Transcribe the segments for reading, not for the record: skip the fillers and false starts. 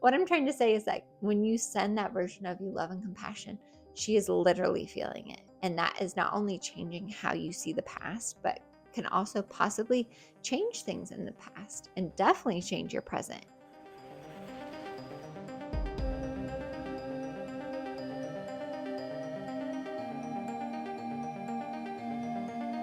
What I'm trying to say is that when you send that version of you love and compassion, she is literally feeling it. And that is not only changing how you see the past, but can also possibly change things in the past and definitely change your present.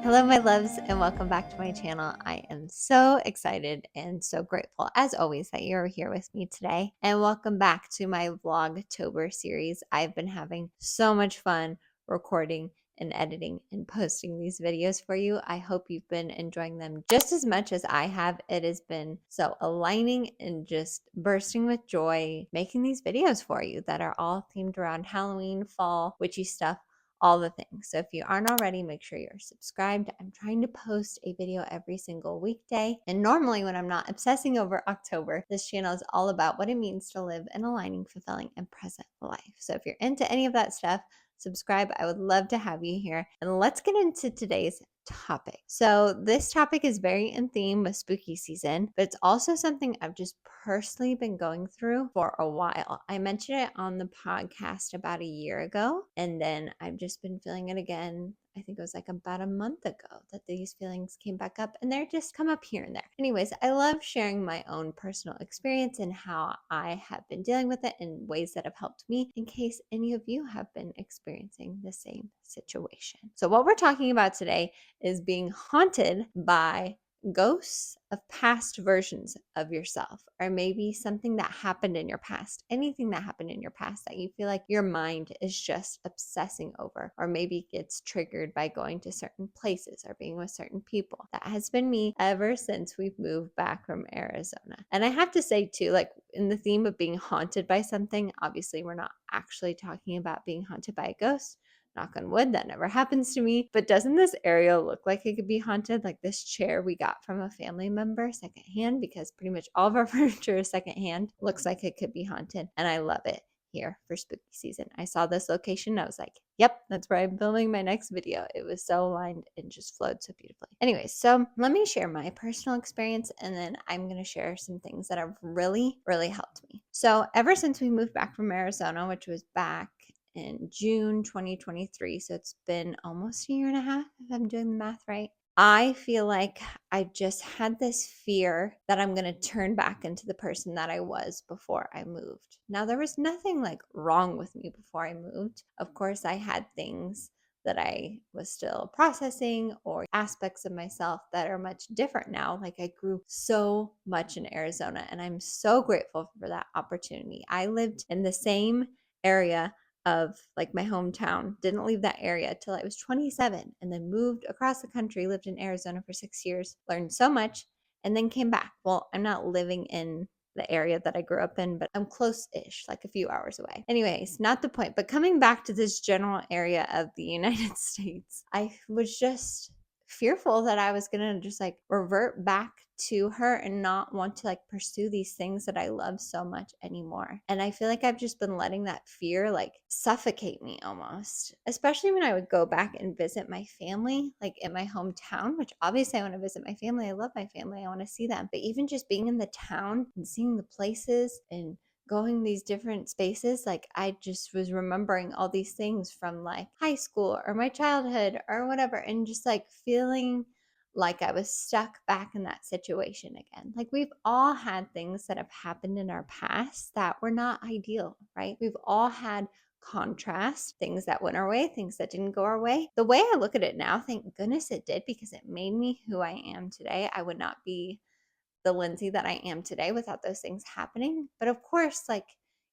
Hello, my loves, and welcome back to my channel. I am so excited and so grateful, as always, that you're here with me today. And welcome back to my Vlogtober series. I've been having so much fun recording and editing and posting these videos for you. I hope you've been enjoying them just as much as I have. It has been so aligning and just bursting with joy making these videos for you that are all themed around Halloween, fall, witchy stuff, all the things. So if you aren't already, make sure you're subscribed. I'm trying to post a video every single weekday. And normally when I'm not obsessing over October, this channel is all about what it means to live an aligning, fulfilling, and present life. So if you're into any of that stuff, subscribe. I would love to have you here. And let's get into today's topic. So this topic is very in theme with spooky season, but it's also something I've just personally been going through for a while. I mentioned it on the podcast about a year ago, and then I've just been feeling it again. I think it was like about a month ago that these feelings came back up, and they're just come up here and there. Anyways, I love sharing my own personal experience and how I have been dealing with it in ways that have helped me in case any of you have been experiencing the same situation. So what we're talking about today is being haunted by ghosts of past versions of yourself, or maybe something that happened in your past, anything that happened in your past that you feel like your mind is just obsessing over, or maybe gets triggered by going to certain places or being with certain people. That has been me ever since we've moved back from Arizona. And I have to say too, like in the theme of being haunted by something, obviously we're not actually talking about being haunted by a ghost. Knock on wood, that never happens to me. But doesn't this area look like it could be haunted? Like this chair we got from a family member secondhand, because pretty much all of our furniture is secondhand. Looks like it could be haunted. And I love it here for spooky season. I saw this location. I was like, yep, that's where I'm filming my next video. It was so aligned and just flowed so beautifully. Anyways, so let me share my personal experience, and then I'm going to share some things that have really, really helped me. So ever since we moved back from Arizona, which was back in June 2023. So it's been almost a year and a half, if I'm doing the math right. I feel like I just had this fear that I'm going to turn back into the person that I was before I moved. Now, there was nothing like wrong with me before I moved. Of course, I had things that I was still processing, or aspects of myself that are much different now. Like I grew so much in Arizona, and I'm so grateful for that opportunity. I lived in the same area of like my hometown, didn't leave that area till I was 27, and then moved across the country, lived in Arizona for 6 years, learned so much, and then came back. Well, I'm not living in the area that I grew up in, but I'm close-ish, like a few hours away. Anyways, not the point, but coming back to this general area of the United States, I was just fearful that I was going to just like revert back to her and not want to like pursue these things that I love so much anymore. And I feel like I've just been letting that fear like suffocate me almost, especially when I would go back and visit my family, like in my hometown, which obviously I want to visit my family. I love my family. I want to see them. But even just being in the town and seeing the places and going these different spaces, like I just was remembering all these things from like high school or my childhood or whatever, and just like feeling like I was stuck back in that situation again. Like we've all had things that have happened in our past that were not ideal, right? We've all had contrast, things that went our way, things that didn't go our way. The way I look at it now, thank goodness it did, because it made me who I am today. I would not be the Lindsay that I am today without those things happening. But of course, like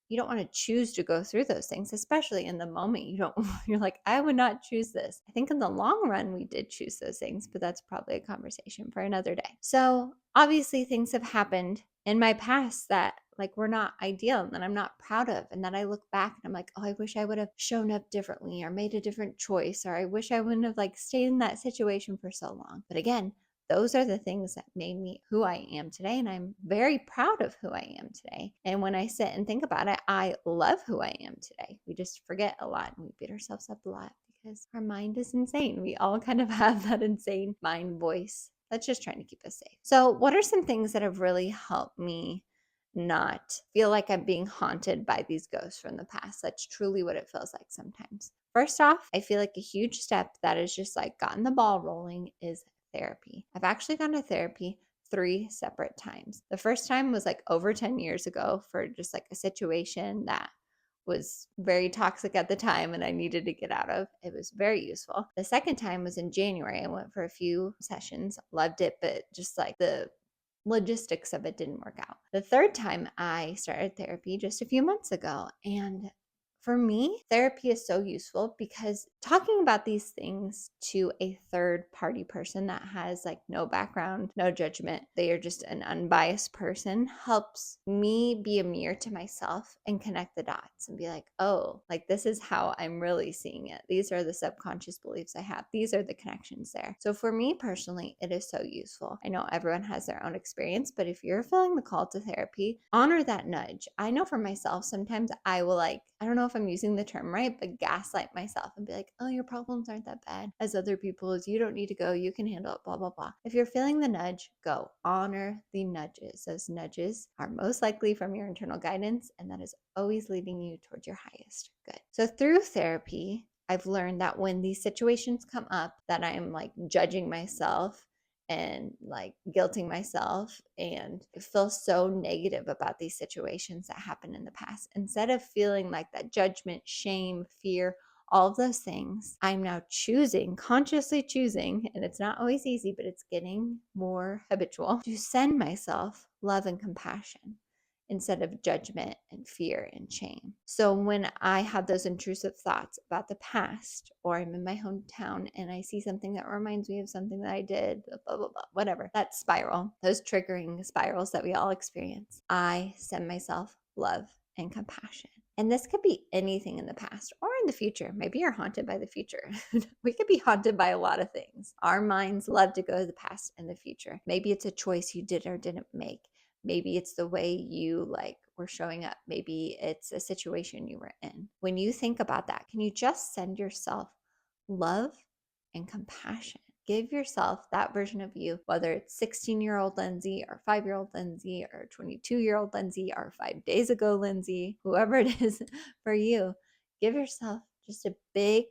you don't want to choose to go through those things, especially in the moment. You don't, you're like, I would not choose this. I think in the long run, we did choose those things, but that's probably a conversation for another day. So obviously, things have happened in my past that like were not ideal and that I'm not proud of, and that I look back and I'm like, oh, I wish I would have shown up differently or made a different choice, or I wish I wouldn't have like stayed in that situation for so long. But again, those are the things that made me who I am today. And I'm very proud of who I am today. And when I sit and think about it, I love who I am today. We just forget a lot and we beat ourselves up a lot because our mind is insane. We all kind of have that insane mind voice that's just trying to keep us safe. So, what are some things that have really helped me not feel like I'm being haunted by these ghosts from the past. That's truly what it feels like sometimes. First off, I feel like a huge step that has just like gotten the ball rolling is therapy. I've actually gone to therapy 3 separate times. The first time was like over 10 years ago for just like a situation that was very toxic at the time and I needed to get out of. It was very useful. The second time was in January. I went for a few sessions, loved it, but just like the logistics of it didn't work out. The third time I started therapy just a few months ago. And for me, therapy is so useful because talking about these things to a third party person that has like no background, no judgment, they are just an unbiased person, helps me be a mirror to myself and connect the dots and be like, oh, like this is how I'm really seeing it. These are the subconscious beliefs I have. These are the connections there. So for me personally, it is so useful. I know everyone has their own experience, but if you're feeling the call to therapy, honor that nudge. I know for myself, sometimes I will like, I don't know if I'm using the term right, but gaslight myself and be like, oh, your problems aren't that bad as other people's. You don't need to go. You can handle it, blah, blah, blah. If you're feeling the nudge, go. Honor the nudges. Those nudges are most likely from your internal guidance, and that is always leading you towards your highest good. So through therapy, I've learned that when these situations come up that I'm like judging myself and like guilting myself and feel so negative about these situations that happened in the past, instead of feeling like that judgment, shame, fear, all of those things, I'm now choosing, consciously choosing, and it's not always easy, but it's getting more habitual, to send myself love and compassion instead of judgment and fear and shame. So when I have those intrusive thoughts about the past, or I'm in my hometown and I see something that reminds me of something that I did, blah, blah, blah, whatever, that spiral, those triggering spirals that we all experience, I send myself love and compassion. And this could be anything in the past or in the future. Maybe you're haunted by the future. We could be haunted by a lot of things. Our minds love to go to the past and the future. Maybe it's a choice you did or didn't make. Maybe it's the way you like were showing up. Maybe it's a situation you were in. When you think about that, can you just send yourself love and compassion? Give yourself that version of you, whether it's 16-year-old Lindsay or 5-year-old Lindsay or 22-year-old Lindsay or 5 days ago Lindsay, whoever it is for you, give yourself just a big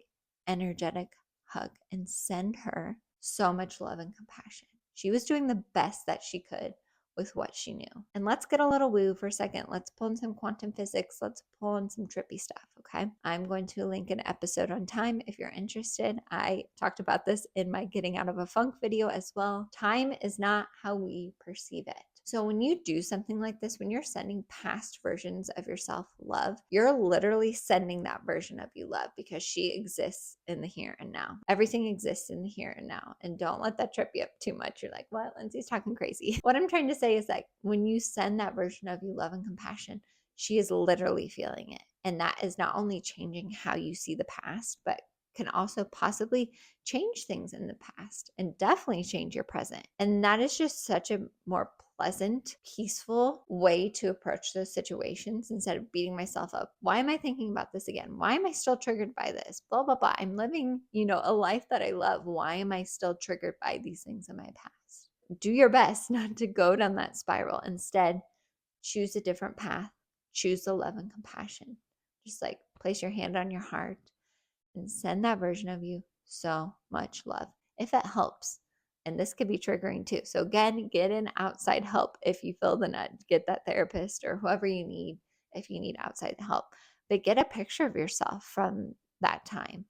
energetic hug and send her so much love and compassion. She was doing the best that she could with what she knew. And let's get a little woo for a second. Let's pull in some quantum physics. Let's pull in some trippy stuff, okay? I'm going to link an episode on time if you're interested. I talked about this in my Getting Out of a Funk video as well. Time is not how we perceive it. So when you do something like this, when you're sending past versions of yourself love, you're literally sending that version of you love because she exists in the here and now. Everything exists in the here and now. And don't let that trip you up too much. You're like, what? Lindsay's talking crazy. What I'm trying to say is that when you send that version of you love and compassion, she is literally feeling it. And that is not only changing how you see the past, but can also possibly change things in the past and definitely change your present. And that is just such a more pleasant, peaceful way to approach those situations instead of beating myself up. Why am I thinking about this again? Why am I still triggered by this? Blah, blah, blah. I'm living, a life that I love. Why am I still triggered by these things in my past? Do your best not to go down that spiral. Instead, choose a different path. Choose the love and compassion. Just like place your hand on your heart and send that version of you so much love if it helps. And this could be triggering too. So again, get in outside help if you feel the nudge. Get that therapist or whoever you need if you need outside help. But get a picture of yourself from that time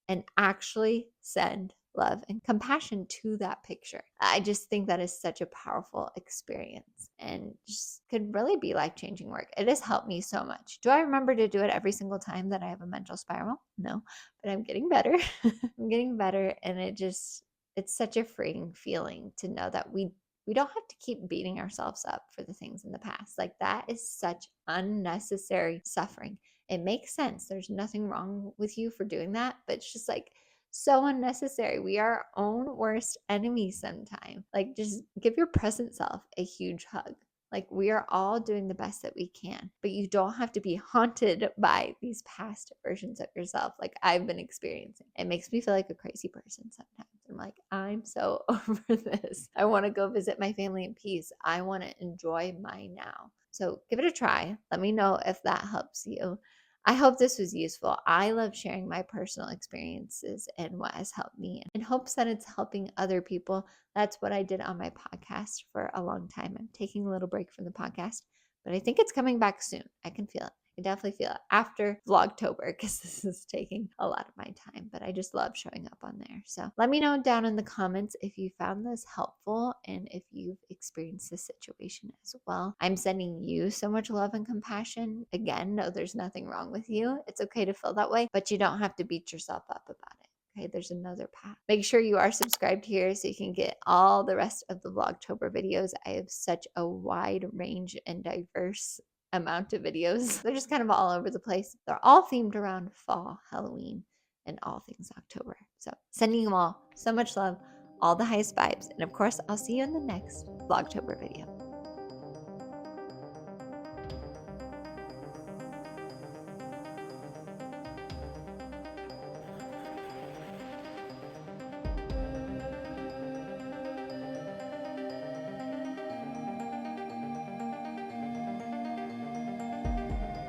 and actually send love and compassion to that picture. I just think that is such a powerful experience and just could really be life-changing work. It has helped me so much. Do I remember to do it every single time that I have a mental spiral? No, but I'm getting better. I'm getting better, and it's such a freeing feeling to know that we don't have to keep beating ourselves up for the things in the past. Like that is such unnecessary suffering. It makes sense. There's nothing wrong with you for doing that, but it's just like so unnecessary. We are our own worst enemy sometimes. Like just give your present self a huge hug. Like we are all doing the best that we can, but you don't have to be haunted by these past versions of yourself like I've been experiencing. It makes me feel like a crazy person sometimes. I'm like, I'm so over this. I want to go visit my family in peace. I want to enjoy my now. So give it a try. Let me know if that helps you. I hope this was useful. I love sharing my personal experiences and what has helped me in hopes that it's helping other people. That's what I did on my podcast for a long time. I'm taking a little break from the podcast, but I think it's coming back soon. I can feel it. I definitely feel it after Vlogtober because this is taking a lot of my time, but I just love showing up on there. So let me know down in the comments if you found this helpful and if you've experienced this situation as well. I'm sending you so much love and compassion. Again, no, there's nothing wrong with you. It's okay to feel that way, but you don't have to beat yourself up about it. Okay, there's another path. Make sure you are subscribed here so you can get all the rest of the Vlogtober videos. I have such a wide range and diverse amount of videos. They're just kind of all over the place. They're all themed around fall, Halloween, and all things October. So sending you all so much love, all the highest vibes. And of course, I'll see you in the next Vlogtober video.